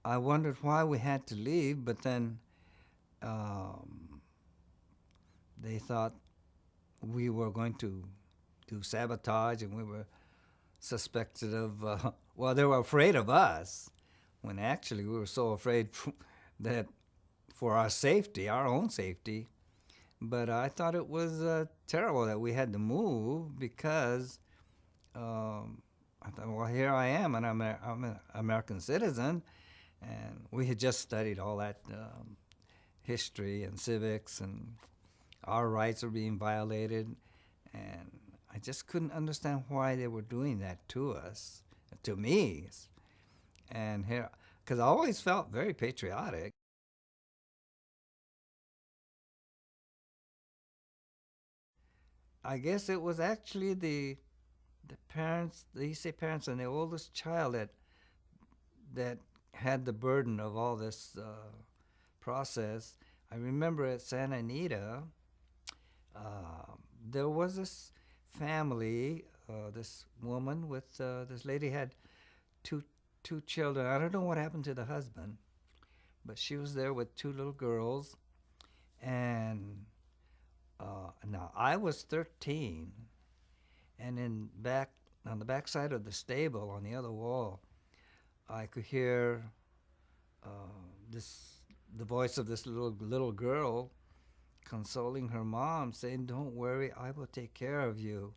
I wondered why we had to leave, but then um, they thought we were going to do sabotage, and we were suspected of, well, they were afraid of us, when actually we were so afraid that for our safety, our own safety. But I thought it was terrible that we had to move because I thought, well, here I am, and I'm an American citizen, and we had just studied all that history and civics, and our rights were being violated, and I just couldn't understand why they were doing that to us, to me, and here, because I always felt very patriotic. I guess it was actually the parents, the Issei parents, and the oldest child that had the burden of all this process. I remember at Santa Anita, uh, there was this family, this woman with this lady had two two children. I don't know what happened to the husband, but she was there with two little girls, and now I was 13, and in back on the back side of the stable on the other wall, I could hear uh, this the voice of this little girl consoling her mom, saying, "Don't worry, I will take care of you."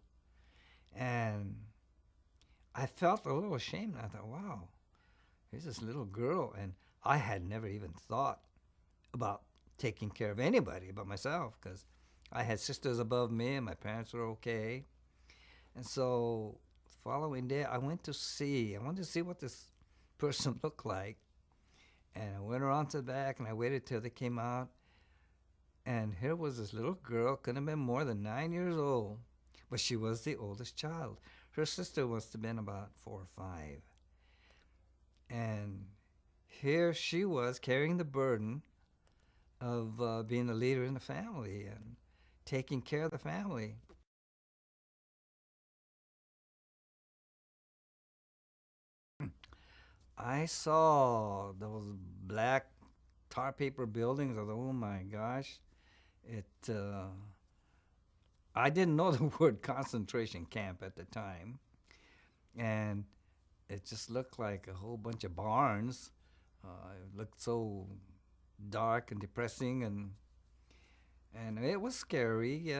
And I felt a little ashamed. I thought, "Wow, here's this little girl," and I had never even thought about taking care of anybody but myself because I had sisters above me and my parents were okay. And so, following day, I went to see. I wanted to see what this person looked like, and I went around to the back and I waited till they came out. And here was this little girl, couldn't have been more than 9 years old, but she was the oldest child. Her sister must have been about 4 or 5. And here she was carrying the burden of being the leader in the family and taking care of the family. I saw those black tar paper buildings. I thought, oh my gosh, it. I didn't know the word concentration camp at the time, and it just looked like a whole bunch of barns. It looked so dark and depressing, and it was scary.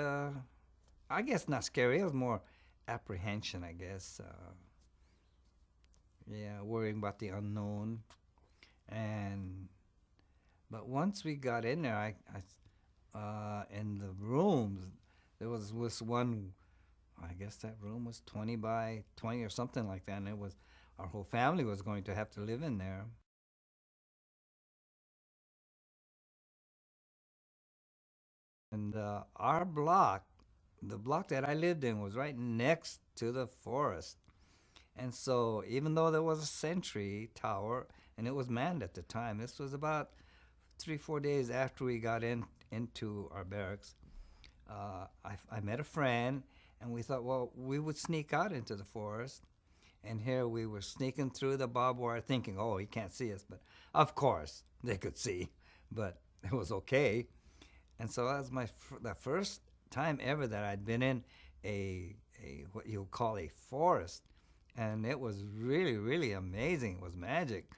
I guess not scary. It was more apprehension, I guess. Yeah, worrying about the unknown. And but once we got in there, in the rooms, there was this one. I guess that room was 20 by 20 or something like that, and it was our whole family was going to have to live in there. And our block, the block that I lived in, was right next to the forest. And so, even though there was a sentry tower and it was manned at the time, this was about 3 or 4 days after we got into our barracks. I met a friend, and we thought, well, we would sneak out into the forest. And here we were sneaking through the barbed wire, thinking, oh, he can't see us. But of course, they could see, but it was okay. And so that was the first time ever that I'd been in a what you call a forest, and it was really amazing. It was magic.